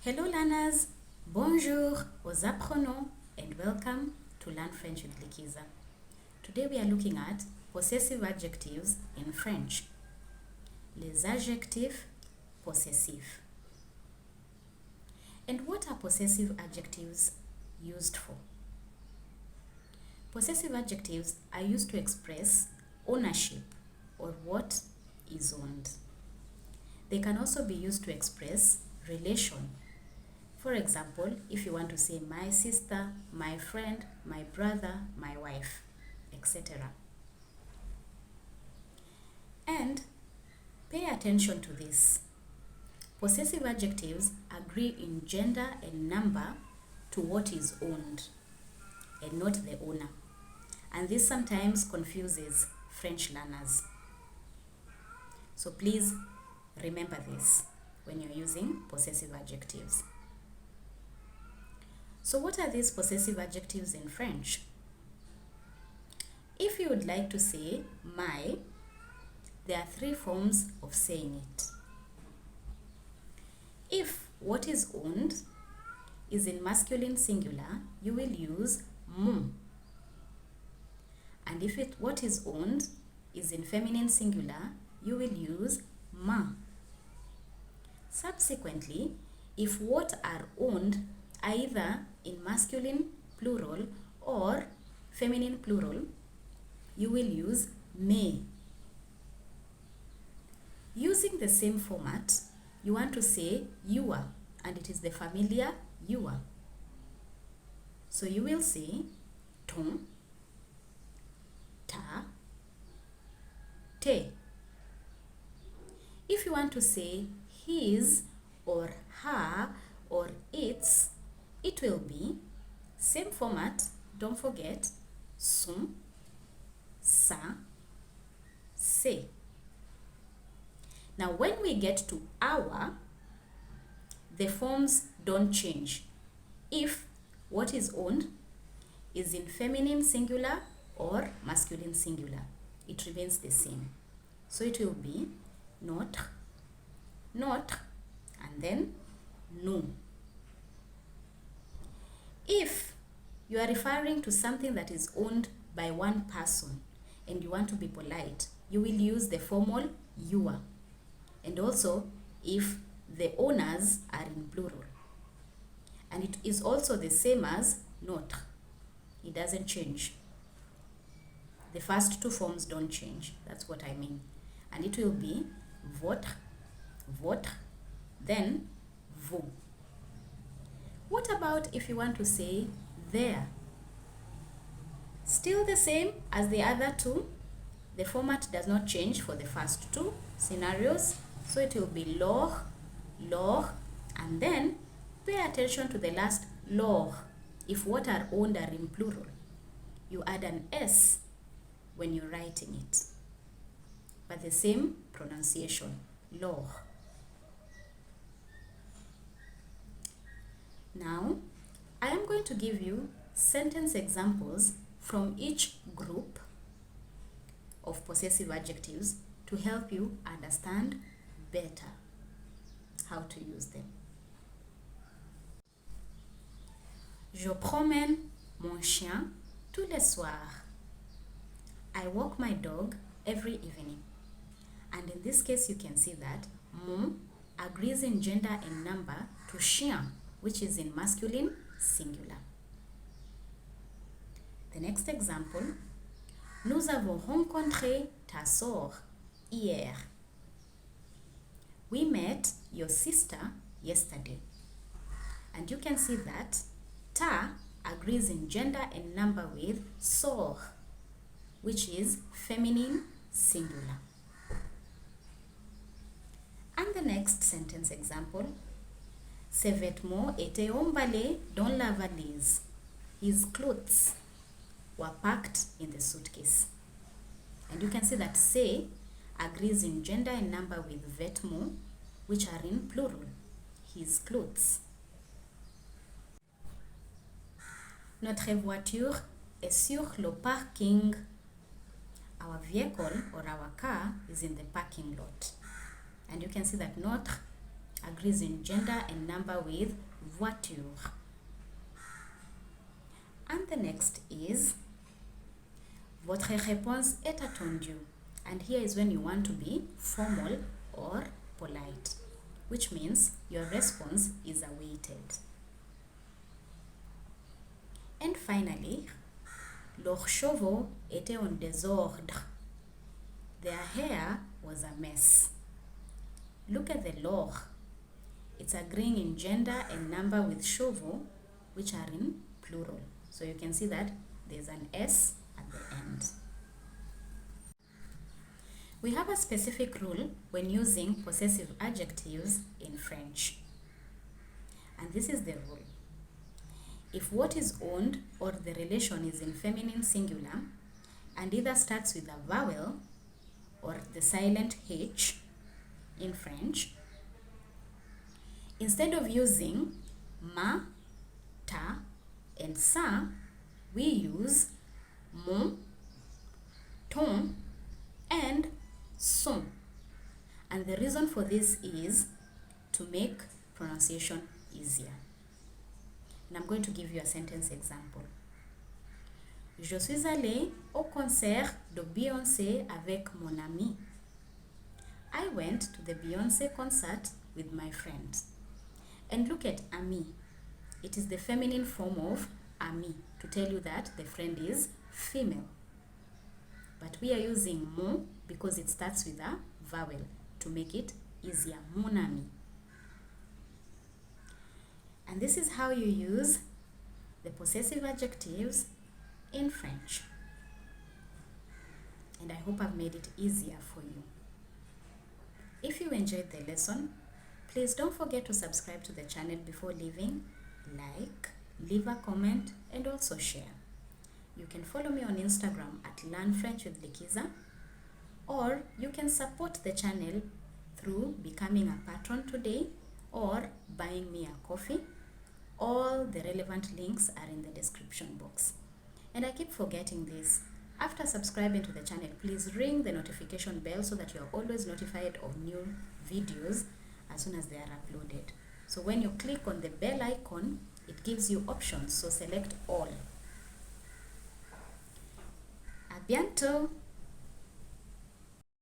Hello learners, bonjour aux apprenants and welcome to Learn French with Likiza. Today we are looking at possessive adjectives in French. Les adjectifs possessifs. And what are possessive adjectives used for? Possessive adjectives are used to express ownership or what is owned. They can also be used to express relation. For example, if you want to say my sister, my friend, my brother, my wife, etc. And pay attention to this. Possessive adjectives agree in gender and number to what is owned and not the owner. And this sometimes confuses French learners. So please remember this when you're using possessive adjectives. So what are these possessive adjectives in French? If you would like to say my, there are three forms of saying it. If what is owned is in masculine singular, you will use mon. And if what is owned is in feminine singular, you will use ma. Subsequently, if what are owned are either in masculine plural or feminine plural, you will use me. Using the same format, you want to say you are, and it is the familiar you are. So you will say ton, ta, te. If you want to say his or her or its, it will be same format, don't forget, son, sa, se. Now when we get to our, the forms don't change if what is owned is in feminine singular or masculine singular. It remains the same. So it will be notre, and then nous. If you are referring to something that is owned by one person and you want to be polite, you will use the formal you are. And also if the owners are in plural. And it is also the same as notre. It doesn't change. The first two forms don't change. That's what I mean. And it will be votre, then vous. What about if you want to say there? Still the same as the other two. The format does not change for the first two scenarios. So it will be lor, and then pay attention to the last lor. If what are owned are in plural, you add an S when you're writing it. But the same pronunciation, lor. Now, I am going to give you sentence examples from each group of possessive adjectives to help you understand better how to use them. Je promène mon chien tous les soirs. I walk my dog every evening. And in this case, you can see that mon agrees in gender and number to chien, which is in masculine singular. The next example, nous avons rencontré ta sœur hier. We met your sister yesterday. And you can see that ta agrees in gender and number with sœur, which is feminine singular. And the next sentence example, ses vêtements étaient emballés dans la valise. His clothes were packed in the suitcase. And you can see that se agrees in gender and number with vêtements, which are in plural, his clothes. Notre voiture est sur le parking. Our vehicle or our car is in the parking lot. And you can see that notre agrees in gender and number with voiture. And the next is votre réponse est attendue. And here is when you want to be formal or polite, which means your response is awaited. And finally, leurs chevaux étaient en désordre. Their hair was a mess. Look at the leur. It's agreeing in gender and number with chevaux, which are in plural. So you can see that there's an S at the end. We have a specific rule when using possessive adjectives in French. And this is the rule. If what is owned or the relation is in feminine singular and either starts with a vowel or the silent H in French, instead of using ma, ta, and sa, we use mon, ton, and son. And the reason for this is to make pronunciation easier. And I'm going to give you a sentence example. Je suis allée au concert de Beyonce avec mon ami. I went to the Beyonce concert with my friends. And look at ami. It is the feminine form of ami to tell you that the friend is female. But we are using mon because it starts with a vowel to make it easier. Mon ami. And this is how you use the possessive adjectives in French. And I hope I've made it easier for you. If you enjoyed the lesson, please don't forget to subscribe to the channel before leaving, like, leave a comment, and also share. You can follow me on Instagram at Learn French with Likiza, or you can support the channel through becoming a patron today or buying me a coffee. All the relevant links are in the description box. And I keep forgetting this. After subscribing to the channel, please ring the notification bell so that you are always notified of new videos as soon as they are uploaded. So when you click on the bell icon, it gives you options, so select all. À bientôt!